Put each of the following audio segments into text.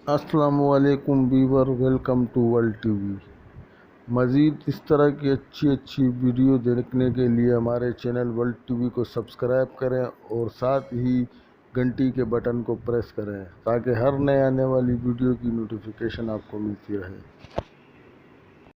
السلام علیکم viewer, welcome to world T V. مزید اس طرح کی اچھی ویڈیو دیکھنے کے لیے ہمارے چینل ورلڈ ٹی وی کو سبسکرائب کریں اور ساتھ ہی گھنٹی کے بٹن کو پریس کریں تاکہ ہر نئے آنے والی ویڈیو کی نوٹیفیکیشن آپ کو ملتی رہے۔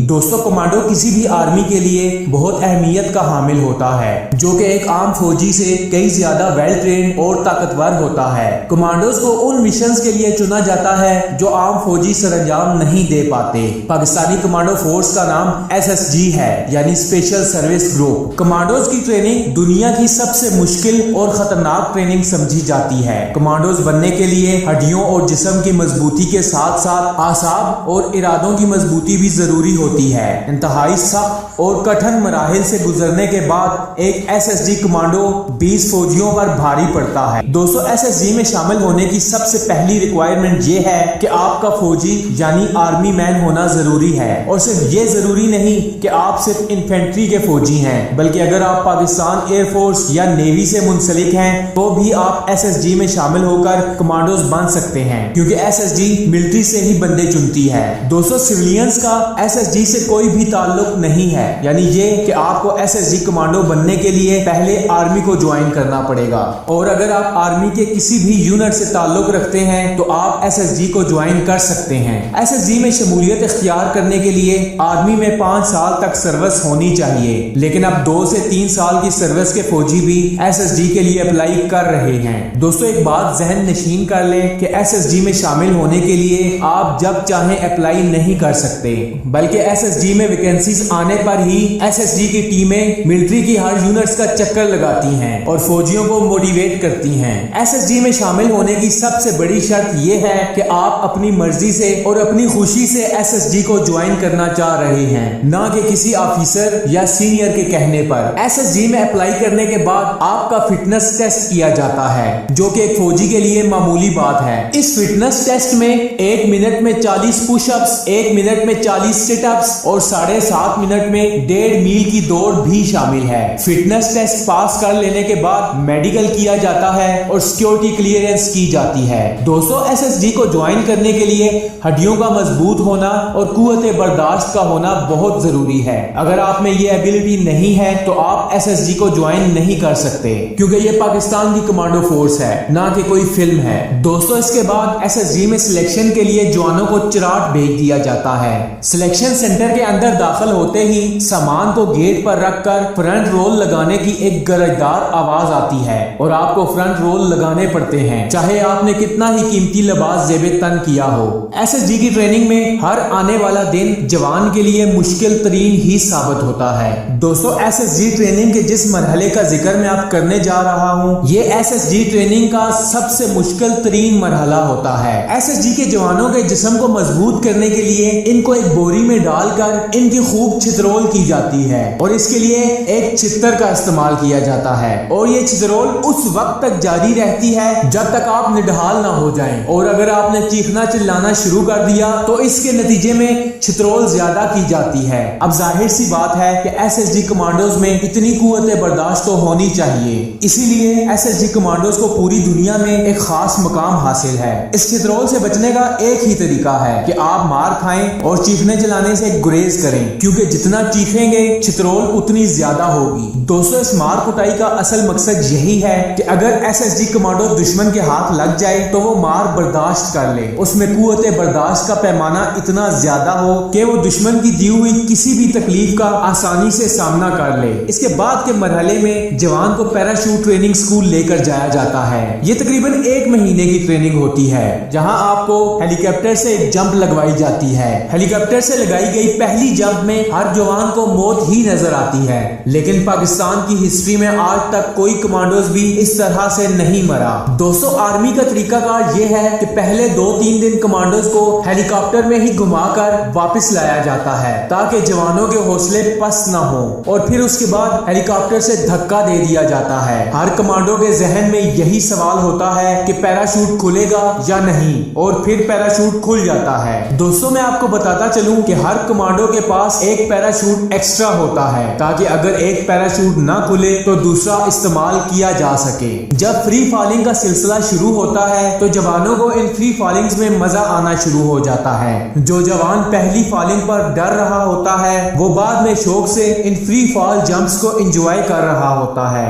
دوستو، کمانڈو کسی بھی آرمی کے لیے بہت اہمیت کا حامل ہوتا ہے، جو کہ ایک عام فوجی سے کئی زیادہ ویل ٹرینڈ اور طاقتور ہوتا ہے۔ کمانڈوز کو ان مشنز کے لیے چنا جاتا ہے جو عام فوجی سر انجام نہیں دے پاتے۔ پاکستانی کمانڈو فورس کا نام SSG ہے، یعنی اسپیشل سروس گروپ۔ کمانڈوز کی ٹریننگ دنیا کی سب سے مشکل اور خطرناک ٹریننگ سمجھی جاتی ہے۔ کمانڈوز بننے کے لیے ہڈیوں اور جسم کی مضبوطی کے ساتھ ساتھ اعصاب اور ارادوں کی مضبوطی بھی ضروری ہوتی ہے۔ انتہائی سخت اور کٹھن مراحل سے گزرنے کے بعد ایک SSG کمانڈو 20 فوجیوں پر بھاری پڑتا ہے۔ دوستو، SSG میں شامل ہونے کی سب سے پہلی ریکوائرمنٹ یہ ہے کہ آپ کا فوجی یعنی آرمی مین ہونا ضروری ہے، اور صرف یہ ضروری نہیں کہ آپ صرف انفینٹری کے فوجی ہیں، بلکہ اگر آپ پاکستان ایئر فورس یا نیوی سے منسلک ہیں تو بھی آپ SSG میں شامل ہو کر کمانڈوز بن سکتے ہیں، کیونکہ SSG ملٹری سے ہی بندے چنتی ہے۔ دوستو، سویلینز کا SSG سے کوئی بھی تعلق نہیں ہے، یعنی یہ کہ آپ کو SSG کمانڈو بننے کے لیے پہلے آرمی کو جوائن کرنا پڑے گا، اور اگر آپ آرمی کے کسی بھی یونٹ سے تعلق رکھتے ہیں تو آپ SSG کو جوائن کر سکتے ہیں۔ SSG میں شمولیت اختیار کرنے کے لیے آرمی میں 5 سال تک سروس ہونی چاہیے، لیکن اب 2 سے 3 سال کی سروس کے فوجی بھی SSG کے لیے اپلائی کر رہے ہیں۔ دوستو، ایک بات ذہن نشین کر لیں کہ SSG میں شامل ہونے کے لیے آپ جب چاہیں اپلائی نہیں کر سکتے، بلکہ SSG میں ویکنسیز آنے پر ہی SSG کی ٹیمیں ملٹری کی ہر یونٹس کا چکر لگاتی ہیں اور فوجیوں کو موٹیویٹ کرتی ہیں۔ SSG میں شامل ہونے کی سب سے بڑی شرط یہ ہے کہ آپ اپنی مرضی سے اور اپنی خوشی سے SSG کو جوائن کرنا چاہ رہے ہیں، نہ کہ کسی آفیسر یا سینئر کے کہنے پر۔ SSG میں اپلائی کرنے کے بعد آپ کا فٹنس ٹیسٹ کیا جاتا ہے، جو کہ ایک فوجی کے لیے معمولی بات ہے۔ اس فٹنس ٹیسٹ میں 1 منٹ میں 40 پش اپس، 1 منٹ میں 40 سٹ اپس اور 7.5 منٹ میں 1.5 میل کی دوڑ بھی شامل ہے۔ فٹنس ٹیسٹ پاس کر لینے کے بعد میڈیکل کیا جاتا ہے اور سیکیورٹی کلیئرنس کی جاتی ہے۔ دوستو، SSG کو جوائن کرنے کے لیے ہڈیوں کا مضبوط ہونا اور قوت برداشت کا ہونا بہت ضروری ہے۔ اگر آپ میں یہ ایبلٹی نہیں ہے تو آپ SSG کو جوائن نہیں کر سکتے، کیونکہ یہ پاکستان کی کمانڈو فورس ہے، نہ کہ کوئی فلم ہے۔ دوستو، اس کے بعد SSG میں سلیکشن کے لیے جوانوں کو چراٹ بھیج دیا جاتا ہے۔ سلیکشن سینٹر کے اندر داخل ہوتے ہی سامان کو گیٹ پر رکھ کر فرنٹ رول لگانے کی ایک گرجدار آواز آتی ہے، اور آپ کو فرنٹ رول لگانے پڑتے ہیں، چاہے آپ نے کتنا ہی قیمتی لباس زیب تن کیا ہو۔ SSG کی ٹریننگ میں ہر آنے والا دن جوان کے لیے مشکل ترین ہی ثابت ہوتا ہے۔ دوستو، SSG ٹریننگ کے جس مرحلے کا ذکر میں آپ کرنے جا رہا ہوں، یہ SSG ٹریننگ کا سب سے مشکل ترین مرحلہ ہوتا ہے۔ SSG کے جوانوں کے جسم کو مضبوط کرنے کے لیے ان کو ایک بوری میں ڈال کر ان کی خوب چھترول کی جاتی ہے، اور اس کے لیے ایک چھتر کا استعمال کیا جاتا ہے، اور یہ چھترول اس وقت تک جاری رہتی ہے جب تک آپ نڈھال نہ ہو جائیں، اور اگر آپ نے چیخنا چلانا شروع کر دیا تو اس کے نتیجے میں چھترول زیادہ کی جاتی ہے۔ اب ظاہر سی بات ہے کہ SSG کمانڈوز میں اتنی قوت برداشت تو ہونی چاہیے، اسی لیے SSG کمانڈوز کو پوری دنیا میں ایک خاص مقام حاصل ہے۔ اس چھترول سے بچنے کا ایک ہی طریقہ ہے کہ آپ مار کھائیں اور چیخنے چلانے سے گریز کریں، کیونکہ جتنا چیخیں گے چھترول اتنی زیادہ ہوگی۔ دوستو، اس مار کٹائی کا اصل مقصد یہی ہے کہ اگر SSG کمانڈو دشمن کے ہاتھ لگ جائے تو وہ مار برداشت کر لے، اس میں قوت برداشت کا پیمانہ اتنا زیادہ ہو کہ وہ دشمن کی دی ہوئی کسی بھی تکلیف کا آسانی سے سامنا کر لے۔ اس کے بعد کے مرحلے میں جوان کو پیراشوٹ ٹریننگ سکول لے کر جایا جاتا ہے۔ یہ تقریباً 1 مہینے کی ٹریننگ ہوتی ہے، جہاں آپ کو ہیلی کاپٹر سے جمپ لگوائی جاتی ہے۔ ہیلی کاپٹر سے لگائی گئی پہلی جمپ میں ہر جوان کو موت ہی نظر آتی ہے، لیکن پاکستان کی ہسٹری میں آج تک کوئی کمانڈوز بھی اس طرح سے نہیں مرا۔ دوستو، آرمی کا طریقہ کار یہ ہے کہ پہلے 2-3 دن کمانڈوز کو ہیلی کاپٹر میں ہی گھما کر واپس لایا جاتا ہے تاکہ جوانوں کے حوصلے پست نہ ہو، اور پھر اس کے بعد ہیلی کاپٹر سے دھکا دے دیا جاتا ہے۔ ہر کمانڈو کے ذہن میں یہی سوال ہوتا ہے کہ پیراشوٹ کھلے گا یا نہیں، اور پھر پیراشوٹ کھل جاتا ہے۔ دوستو، میں آپ کو بتاتا چلوں کہ ہر कमांडो के पास एक पैराशूट एक्स्ट्रा होता है ताकि अगर एक पैराशूट ना खुले तो दूसरा इस्तेमाल किया जा सके। जब फ्री फॉलिंग का सिलसिला शुरू होता है तो जवानों को इन फ्री फॉलिंग्स में मजा आना शुरू हो जाता है। जो जवान पहली फॉलिंग पर डर रहा होता है वो बाद में शौक से इन फ्री फॉल जंप्स को एंजॉय कर रहा होता है।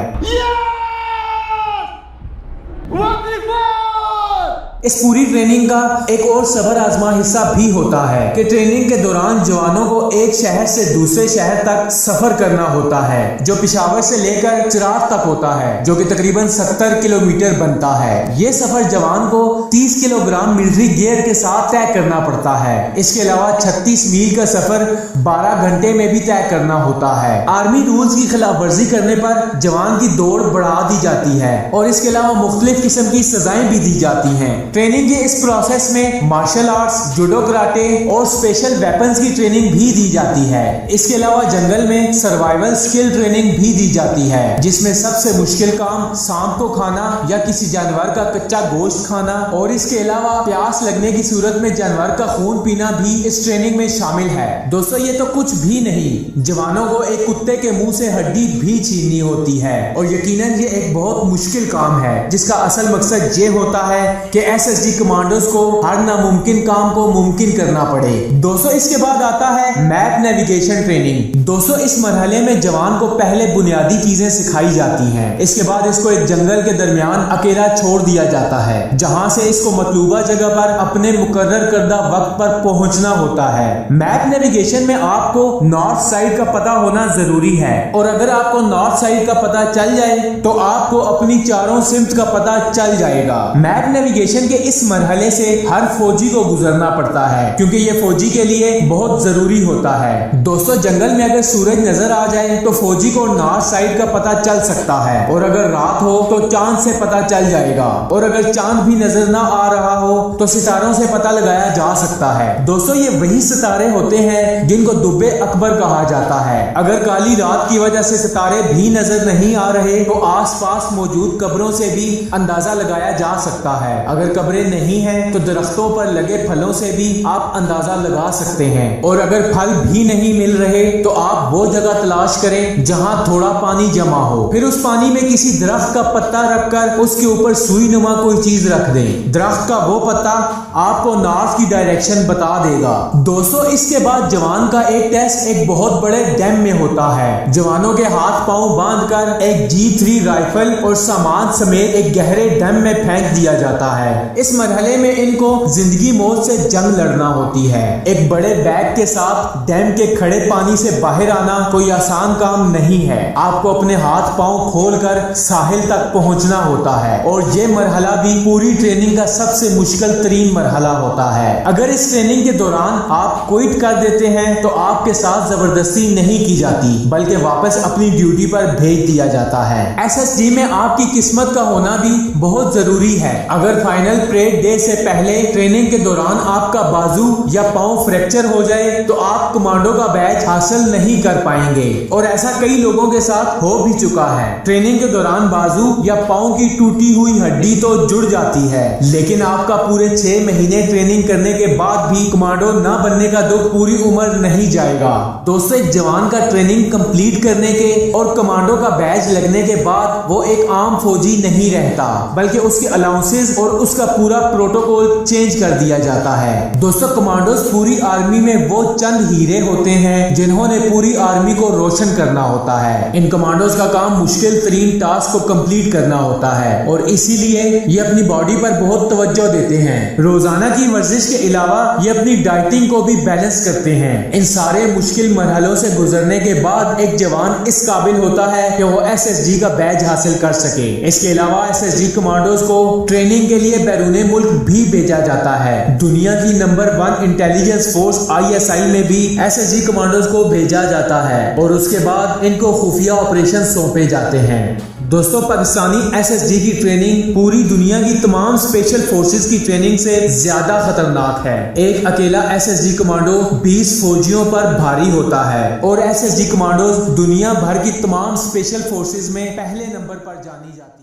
इस पूरी ट्रेनिंग का एक और सबर आजमा हिस्सा भी होता है कि ट्रेनिंग के दौरान जवानों को एक शहर से दूसरे शहर तक सफर करना होता है जो पेशावर से लेकर चिराग तक होता है, जो कि तकरीबन 70 किलोमीटर बनता है। ये सफर जवान को 30 किलोग्राम मिलिट्री गियर के साथ तय करना पड़ता है। इसके अलावा 36 मील का सफर 12 घंटे में भी तय करना होता है। आर्मी रूल्स की खिलाफ वर्जी करने पर जवान की दौड़ बढ़ा दी जाती है और इसके अलावा मुख्तलिफ किस्म की सजाएं भी दी जाती हैं। ट्रेनिंग के इस प्रोसेस में मार्शल आर्ट्स, जूडो, कराटे और स्पेशल वेपन्स की ट्रेनिंग भी दी जाती है। इसके अलावा जंगल में सर्वाइवल स्किल ट्रेनिंग भी दी जाती है जिसमें सबसे मुश्किल काम सांप को खाना या किसी जानवर का कच्चा गोश्त खाना और इसके अलावा प्यास लगने की सूरत में जानवर का खून पीना भी इस ट्रेनिंग में शामिल है। दोस्तों ये तो कुछ भी नहीं, जवानों को एक कुत्ते के मुंह से हड्डी भी छीननी होती है और यकीनन ये एक बहुत मुश्किल काम है जिसका असल मकसद ये होता है कि एसएसजी कमांडोज को हर नामुमकिन काम को मुमकिन करना पड़े। दोस्तों इसके बाद आता है मैप नेविगेशन ट्रेनिंग। दोस्तों इस मरहले में जवान को पहले बुनियादी चीजें सिखाई जाती हैं। इसके बाद इसको एक जंगल के दरमियान अकेला छोड़ दिया जाता है जहां से इसको मतलूबा जगह पर अपने मुकर्रर करदा वक्त पर पहुंचना होता है। मैप नेविगेशन में आपको नॉर्थ साइड का पता होना जरूरी है और अगर आपको नॉर्थ साइड का पता चल जाए तो आपको अपनी चारों सिम्त का पता चल जाएगा। मैप नेविगेशन के इस मरहले से हर फौजी को गुजरना पड़ता है क्योंकि ये फौजी के लिए बहुत जरूरी होता है। दोस्तों जंगल में अगर सूरज नजर आ जाए तो फौजी को नॉर्थ साइड का पता चल सकता है और अगर रात हो तो चांद से पता चल जाएगा और अगर चांद भी नजर ना आ रहा हो तो सितारों से पता लगाया जा सकता है। दोस्तों ये वही सितारे होते हैं जिनको दुब्बे अकबर कहा जाता है। अगर काली रात की वजह से सितारे भी नजर नहीं आ रहे तो आसपास मौजूद कब्रों से भी अंदाजा लगाया जा सकता है। अगर कब्रें नहीं है तो दरख्तों पर लगे फलों से भी आप अंदाजा लगा सकते हैं और अगर फल भी नहीं मिल रहे तो आप वो जगह तलाश करें जहां थोड़ा पानी जमा हो, फिर उस पानी में किसी दरख्त का पत्ता रखकर उसके ऊपर सुई नुमा कोई चीज रख दें। दरख्त का वो पत्ता आपको नॉर्थ की डायरेक्शन बता देगा। दोस्तों इसके बाद जवान का एक टेस्ट एक बहुत बड़े डैम में होता है। जवानों के हाथ पांव बांधकर एक G3 राइफल और सामान समेत एक गहरे डैम में फेंक दिया जाता है। इस मरहले में इनको जिंदगी मौत से जंग लड़ना होती है। एक बड़े बैग के साथ डैम के खड़े पानी से बाहर आना कोई आसान काम नहीं है। आपको अपने हाथ पांव खोलकर साहिल तक पहुंचना होता है और ये मरहला भी पूरी ट्रेनिंग का सबसे मुश्किल तरीन मरहला होता है। अगर इस ट्रेनिंग के दौरान आप क्विट कर देते हैं तो आपके साथ जबरदस्ती नहीं की जाती बल्कि वापस अपनी ड्यूटी पर भेज दिया जाता है। एसएसजी में आपकी किस्मत का होना भी बहुत जरूरी है। अगर फाइनल परेड डे से पहले ट्रेनिंग के दौरान आपका बाजू या पांव फ्रैक्चर हो जाए तो आप कमांडो का बैच हासिल नहीं कर पाएंगे और ऐसा कई लोगों के साथ हो भी चुका है। ट्रेनिंग के दौरान बाजू या पांव की टूटी हुई हड्डी तो जुड़ जाती है लेकिन आपका पूरे 6 महीने ट्रेनिंग करने के बाद भी कमांडो ना बनने का दुख पूरी उम्र नहीं जाएगा। दोस्तों एक जवान का ट्रेनिंग कंप्लीट करने के और कमांडो का बैच लगने के बाद वो एक आम फौजी नहीं रहता बल्कि उसके अलाउंसेस और उसका पूरा प्रोटोकॉल चेंज कर दिया जाता है। दोस्तों कमांडोज पूरी आर्मी में वो चंद हीरे होते हैं जिन्होंने पूरी आर्मी को रोशन करना होता है। इन कमांडोज का काम मुश्किल तरीन टास्क को कंप्लीट करना होता है और इसीलिए ये अपनी बॉडी पर बहुत तवज्जो देते हैं। रोजाना की वर्जिश के अलावा ये अपनी डाइटिंग को भी बैलेंस करते हैं। इन सारे मुश्किल मरहलों से गुजरने के बाद एक जवान इस काबिल होता है कि वो एसएसजी का बैज हासिल कर सके। इसके अलावा एसएसजी कमांडोज को ट्रेनिंग के लिए बैरूने मुल्क भी भेजा जाता है। दुनिया की नंबर 1 इंटेलिजेंस फोर्स ISI में भी एसएसजी कमांडोज को भेजा जाता है और उसके बाद इनको खुफिया ऑपरेशन सौंपे जाते हैं। दोस्तों पाकिस्तानी एसएसजी की ट्रेनिंग पूरी दुनिया की तमाम स्पेशल फोर्सेस की ट्रेनिंग से ज्यादा खतरनाक है। एक अकेला एसएसजी कमांडो 20 फौजियों पर भारी होता है और एसएसजी कमांडोज दुनिया भर की तमाम स्पेशल फोर्सेस में पहले नंबर पर जानी जाती है।